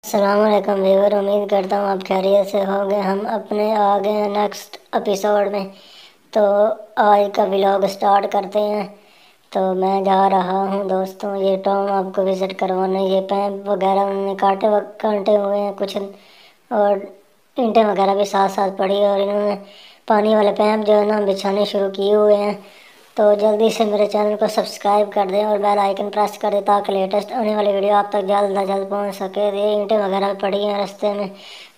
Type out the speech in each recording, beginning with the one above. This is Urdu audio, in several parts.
السلام علیکم ویور، امید کرتا ہوں آپ خیریت سے ہوں گے۔ ہم اپنے آگے نیکسٹ ایپیسوڈ میں تو آج کا ولاگ سٹارٹ کرتے ہیں۔ تو میں جا رہا ہوں دوستوں یہ ٹاؤن آپ کو وزٹ کروانے۔ یہ پیپ وغیرہ انہوں نے کانٹے ہوئے ہیں کچھ، اور اینٹیں وغیرہ بھی ساتھ ساتھ پڑی، اور انہوں نے پانی والے پیپ جو ہے نا بچھانے شروع کیے ہوئے ہیں۔ تو جلدی سے میرے چینل کو سبسکرائب کر دیں اور بیل آئیکن پریس کر دیں تاکہ لیٹسٹ آنے والی ویڈیو آپ تک جلد از جلد پہنچ سکے۔ یہ اینٹیں وغیرہ پڑی ہیں راستے میں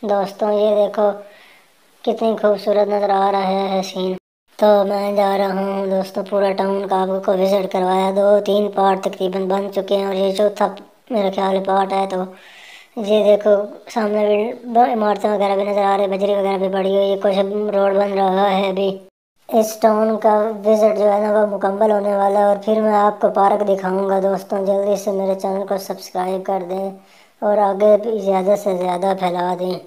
دوستوں، یہ دیکھو کتنی خوبصورت نظر آ رہا ہے سین۔ تو میں جا رہا ہوں دوستوں، پورا ٹاؤن کا آپ کو وزٹ کروایا۔ 2-3 پارٹ تقریباً بن چکے ہیں اور یہ چوتھا میرا خیال پارٹ ہے۔ تو یہ دیکھو سامنے بھی عمارتیں وغیرہ بھی نظر آ رہی، بجری وغیرہ بھی پڑی ہوئی ہے، کچھ روڈ بن رہا ہے ابھی۔ اس ٹاؤن کا وزٹ جو ہے نا وہ مکمل ہونے والا ہے، اور پھر میں آپ کو پارک دکھاؤں گا دوستوں۔ جلدی سے میرے چینل کو سبسکرائب کر دیں اور آگے بھی زیادہ سے زیادہ پھیلا دیں۔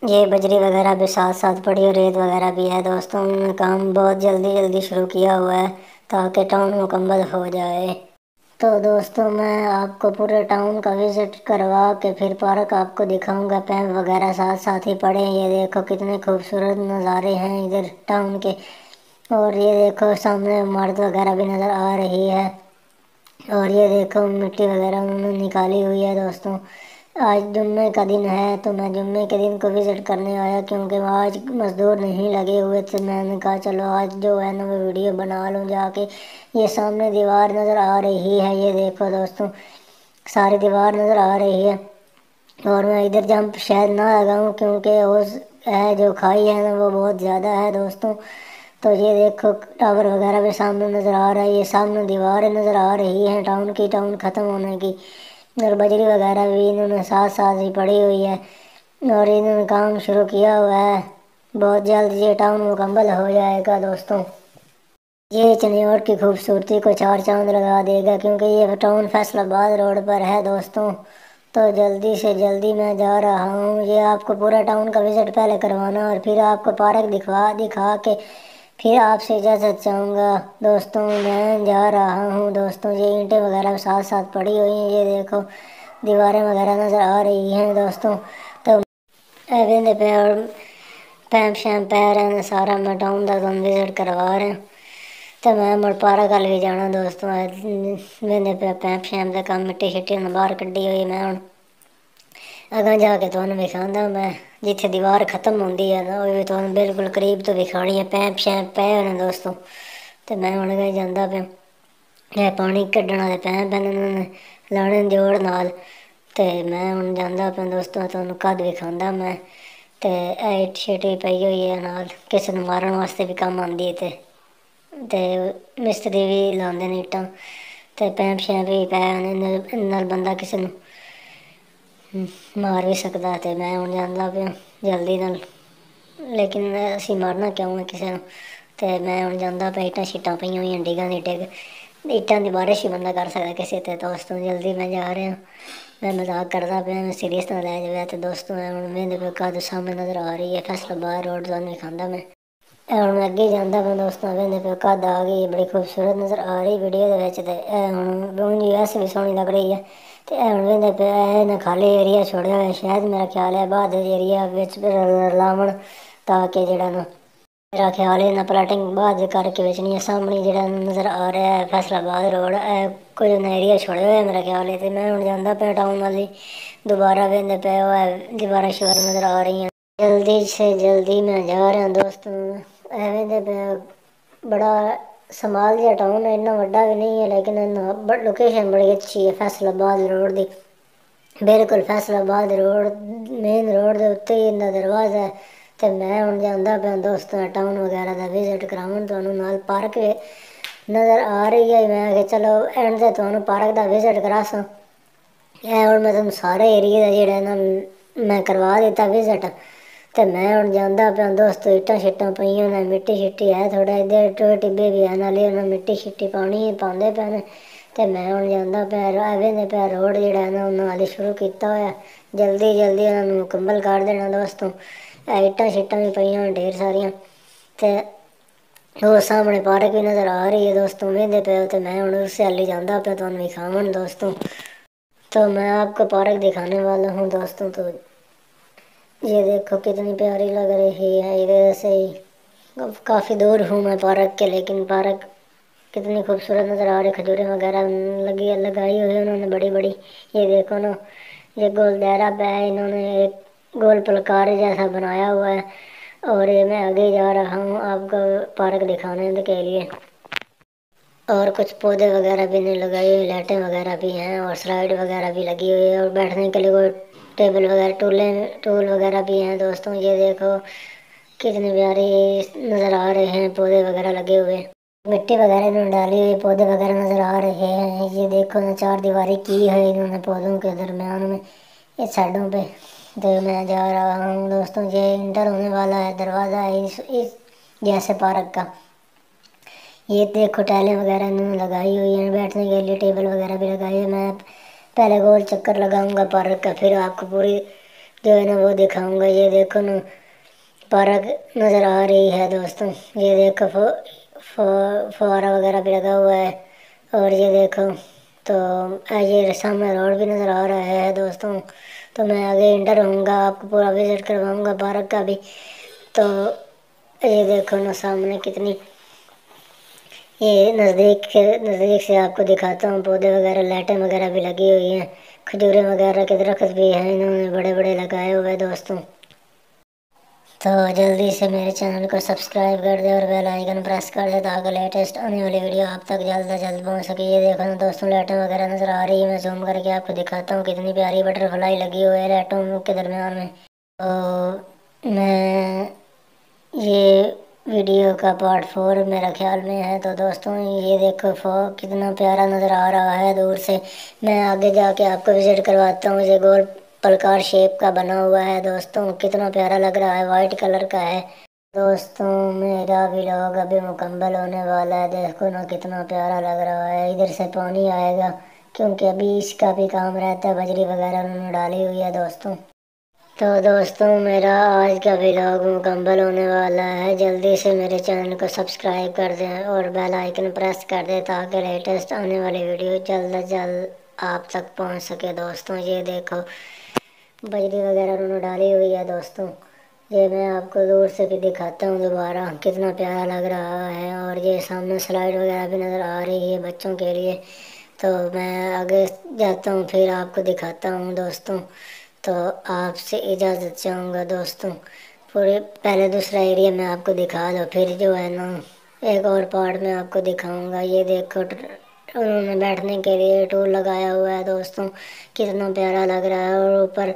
یہ بجری وغیرہ بھی ساتھ ساتھ پڑی اور ریت وغیرہ بھی ہے دوستوں۔ انہوں نے کام بہت جلدی شروع کیا ہوا ہے تاکہ ٹاؤن مکمل ہو جائے۔ تو دوستوں میں آپ کو پورے ٹاؤن کا وزٹ کروا کے پھر پارک آپ کو دکھاؤں گا۔ پیمپ وغیرہ ساتھ ساتھ ہی پڑے ہیں، یہ دیکھو کتنے خوبصورت نظارے ہیں ادھر ٹاؤن کے۔ اور یہ دیکھو سامنے عمارت وغیرہ بھی نظر آ رہی ہے، اور یہ دیکھو مٹی وغیرہ انہوں نے نکالی ہوئی ہے دوستوں۔ آج جمعے کا دن ہے تو میں جمعے کے دن کو وزٹ کرنے آیا، کیونکہ آج مزدور نہیں لگے ہوئے تھے۔ میں نے کہا چلو آج جو ہے نا وہ ویڈیو بنا لوں جا کے۔ یہ سامنے دیوار نظر آ رہی ہے، یہ دیکھو دوستوں ساری دیوار نظر آ رہی ہے۔ اور میں ادھر جمپ شاید نہ لگاؤں کیونکہ اوز ہے جو کھائی ہے نا وہ بہت زیادہ ہے دوستوں۔ تو یہ دیکھو ٹاور وغیرہ بھی سامنے نظر آ رہا ہے، یہ سامنے دیواریں نظر آ رہی ہیں ٹاؤن کی، ٹاؤن ختم ہونے کی۔ اور بجری وغیرہ بھی انہوں نے ساتھ ساتھ ہی پڑی ہوئی ہے، اور انہوں نے کام شروع کیا ہوا ہے۔ بہت جلد یہ ٹاؤن مکمل ہو جائے گا دوستوں۔ یہ چنیوٹ کی خوبصورتی کو 4 چاند لگا دے گا، کیونکہ یہ ٹاؤن فیصل آباد روڈ پر ہے دوستوں۔ تو جلدی سے جلدی میں جا رہا ہوں، یہ آپ کو پورا ٹاؤن کا وزٹ پہلے کروانا اور پھر آپ کو پارک دکھا کے پھر آپ سے اجازت چاہوں گا دوستوں۔ میں جا رہا ہوں دوستوں، یہ اینٹیں وغیرہ ساتھ ساتھ پڑی ہوئی ہیں، یہ دیکھو دیواریں وغیرہ نظر آ رہی ہیں دوستوں۔ تو ایویں پہ اور پیمپ شیمپ پہ رہے ہیں سارا میں ٹاؤن کا وزٹ کروا رہے ہیں۔ تو میں مڑ پارک وال بھی جانا دوستوں۔ وہدے پہ پیمپ شیمپ کا کام مٹی شٹی نے باہر کڈی ہوئی، میں ہوں اگاں جا کے تمہیں دکھاؤں میں جتھے دیوار ختم ہوندی ہے نا وہ بھی تمہیں بالکل قریب تو دکھانی ہے۔ پیمپ شیمپ پے ہوئے ہیں دوستوں، تو میں ہوں گئی جانا پیا۔ یہ پانی کڈن والے پیمپ ہیں، انہوں نے لانے جوڑ نال، تو میں ہوں جانا پیا دوستوں۔ تمہیں کد دکھاؤں میں، تو ایٹ شیٹی پئی ہوئی ہے نال، کسی نے مارن واسطے بھی کام آندی ہے، تے مستری بھی لاندے نے اٹاں، تے پیمپ شیمپ بھی پے نال بندہ کسی نے مار بھی سکتا ہے۔ تو میں ہوں جانا پیا جلدی نال، لیکن اسی مارنا کیوں ہے کسی نے۔ تو میں ہوں جانا پیا، اٹاں شٹاں پہ ہوئی ڈگاں دی ڈگ، اٹاں دی بارش ہی بندہ کر سکتا کسی تے دوستوں۔ جلدی میں جا رہا ہوں، میں مذاق کرتا پیا، میں سیریس نہ لے جائے تو دوستوں۔ میرے پہ کد سامنے نظر آ رہی ہے فیصل آباد روڈ تمہیں دکھاؤں میں۔ ہوں میں اگے جانا پیا دوستوں، میرے پہ کد آ گئی، بڑی خوبصورت نظر آ رہی ویڈیو دے۔ ہوں ویسے بھی سونی لگ رہی ہے۔ تو ہوں پہ خالی ایریا چھوڑیا ہوا، شاید میرا خیال ہے بعد ایریا لاون، تاکہ جڑا نا میرا خیال ہے نا پلاٹنگ بعد کر کے بیچنی ہے۔ سامنے جڑا نظر آ رہا ہے فیصل آباد روڈ، کوئی ایریا چھوڑیا ہوا ہے میرا خیال ہے۔ تو میں ہوں جانا پیا ٹاؤن والی دوبارہ وہدے پہ دیواریں شوار نظر آ رہی ہیں۔ جلدی سے جلدی میں جا رہا ہوں دوستوں۔ ایویں پہ بڑا سمال جہا ٹاؤن ہے، اتنا وڈا بھی نہیں ہے، لیکن لوکیشن بڑی اچھی ہے فیصل آباد روڈ دی، بالکل فیصل آباد روڈ مین روڈ دے اتتے ہی اندا دروازہ ہے۔ تو میں ہوں جانا پیا دوستوں ٹاؤن وغیرہ کا وزٹ کراؤں، تمہیں نال پارک نظر آ رہی ہے۔ میں کہ چلو اینڈ سے تمہیں پارک کا وزٹ کرا سا، اور میں تمہیں سارے ایریے کا جڑا نا میں کروا دیتا وزٹ۔ تو میں ہوں جانا پیا دوستوں، اٹاں شٹاں پئیاں نے، مٹی شٹی ہے تھوڑا ادھر، ٹوئے ٹبے بھی ہے نالے مٹی شٹی پانی پاندے پے نے۔ تو میں ہوں جانا پیا ایویں پہ روڈ جڑا ہے نا انہوں نے شروع کیتا ہوا، جلدی انہوں نے مکمل کر دینا دوستوں۔ اٹاں شٹاں بھی پئیاں ڈھیر ساریاں، تو وہ سامنے پارک بھی نظر آ رہی ہے دوستوں۔ وہدے پہ تو میں ہوں اس حالی جانا پیا تمہیں دکھاون دوستوں۔ تو میں آپ کو پارک دکھانے والا ہوں دوستوں. تو یہ دیکھو کتنی پیاری لگ رہی ہے. ادھر سے ہی کافی دور ہوں میں پارک کے، لیکن پارک کتنی خوبصورت نظر آ رہی. کھجوریں وغیرہ لگائی ہوئی انہوں نے بڑی بڑی. یہ دیکھو نا، یہ گول دائرہ پہ ہے، انہوں نے ایک گول پلکار جیسا بنایا ہوا ہے. اور یہ میں آگے جا رہا ہوں آپ کو پارک دکھانے کے لیے. اور کچھ پودے وغیرہ بھی نہیں لگائی ہوئی، لائٹیں وغیرہ بھی ہیں، اور سلائڈ وغیرہ بھی لگی ہوئی ہے، اور بیٹھنے کے لیے کوئی ٹیبل وغیرہ ٹول وغیرہ بھی ہیں دوستوں. یہ دیکھو کتنی پیاری نظر آ رہے ہیں، پودے وغیرہ لگے ہوئے. مٹی وغیرہ انہوں نے ڈالی ہوئی، پودے وغیرہ نظر آ رہے ہیں. یہ دیکھو نا، چار دیواری کی ہے انہوں نے پودوں کے درمیان میں، اس سائڈوں پہ. تو میں جا رہا ہوں دوستوں. یہ انٹر ہونے والا ہے دروازہ ہے اس جیسے پارک کا. یہ دیکھو ٹائلیں وغیرہ انہوں نے لگائی ہوئی ہیں، بیٹھنے کے لیے ٹیبل وغیرہ بھی لگائی ہے. میں پہلے گول چکر لگاؤں گا پارک کا، پھر آپ کو پوری جو ہے نا وہ دکھاؤں گا. یہ دیکھو نا، پارک نظر آ رہی ہے دوستوں. یہ دیکھو فوارہ وغیرہ بھی لگا ہوا ہے. اور یہ دیکھو تو یہ سامنے روڈ بھی نظر آ رہا ہے دوستوں. تو میں آگے انٹر ہوں گا، آپ کو پورا وزٹ کرواؤں گا پارک کا بھی. تو یہ دیکھو نا سامنے کتنی، یہ نزدیک سے آپ کو دکھاتا ہوں. پودے وغیرہ، لائٹیں وغیرہ بھی لگی ہوئی ہیں. کھجورے وغیرہ کے درخت بھی ہیں، انہوں نے بڑے بڑے لگائے ہوئے دوستوں. تو جلدی سے میرے چینل کو سبسکرائب کر دیں اور بیل آئیکن پریس کر دیں، تاکہ لیٹسٹ آنے والی ویڈیو آپ تک جلد از جلد پہنچ سکے. یہ دیکھو نا دوستوں، لائٹیں وغیرہ نظر آ رہی ہے. میں زوم کر کے آپ کو دکھاتا ہوں کتنی پیاری بٹر فلائی لگی ہوئی ہے لائٹوں کے درمیان میں. تو میں یہ ویڈیو کا پارٹ 4 میرا خیال میں ہے. تو دوستوں یہ دیکھو کتنا پیارا نظر آ رہا ہے دور سے. میں آگے جا کے آپ کو وزٹ کرواتا ہوں. یہ گول پلکار شیپ کا بنا ہوا ہے دوستوں، کتنا پیارا لگ رہا ہے، وائٹ کلر کا ہے. دوستوں میرا ولاگ ابھی مکمل ہونے والا ہے. دیکھو نا کتنا پیارا لگ رہا ہے. ادھر سے پانی آئے گا کیونکہ ابھی اس کا بھی کام رہتا ہے، بجری وغیرہ انہوں نے ڈالی ہوئی ہے دوستوں. تو دوستوں میرا آج کا ولاگ مکمل ہونے والا ہے. جلدی سے میرے چینل کو سبسکرائب کر دیں اور بیل آئیکن پریس کر دیں، تاکہ لیٹسٹ آنے والی ویڈیو جلد از جلد آپ تک پہنچ سکے دوستوں. یہ دیکھو بجری وغیرہ انہوں نے ڈالی ہوئی ہے دوستوں. یہ میں آپ کو دور سے بھی دکھاتا ہوں دوبارہ، کتنا پیارا لگ رہا ہے. اور یہ سامنے سلائڈ وغیرہ بھی نظر آ رہی ہے بچوں کے لیے. تو میں آگے جاتا ہوں، پھر آپ کو دکھاتا ہوں دوستوں. تو آپ سے اجازت چاہوں گا دوستوں. پہلے دوسرا ایریا میں آپ کو دکھا دو، پھر جو ہے نا ایک اور پارٹ میں آپ کو دکھاؤں گا. یہ دیکھو انہوں نے بیٹھنے کے لیے ٹول لگایا ہوا ہے دوستوں، کتنا پیارا لگ رہا ہے. اور اوپر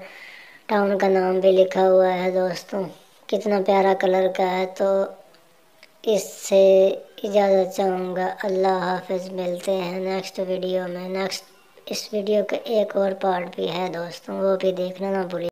ٹاؤن کا نام بھی لکھا ہوا ہے دوستوں، کتنا پیارا کلر کا ہے. تو اس سے اجازت چاہوں گا. اللہ حافظ. ملتے ہیں نیکسٹ ویڈیو میں. اس ویڈیو کا ایک اور پارٹ بھی ہے دوستوں، وہ بھی دیکھنا نہ بھولیں.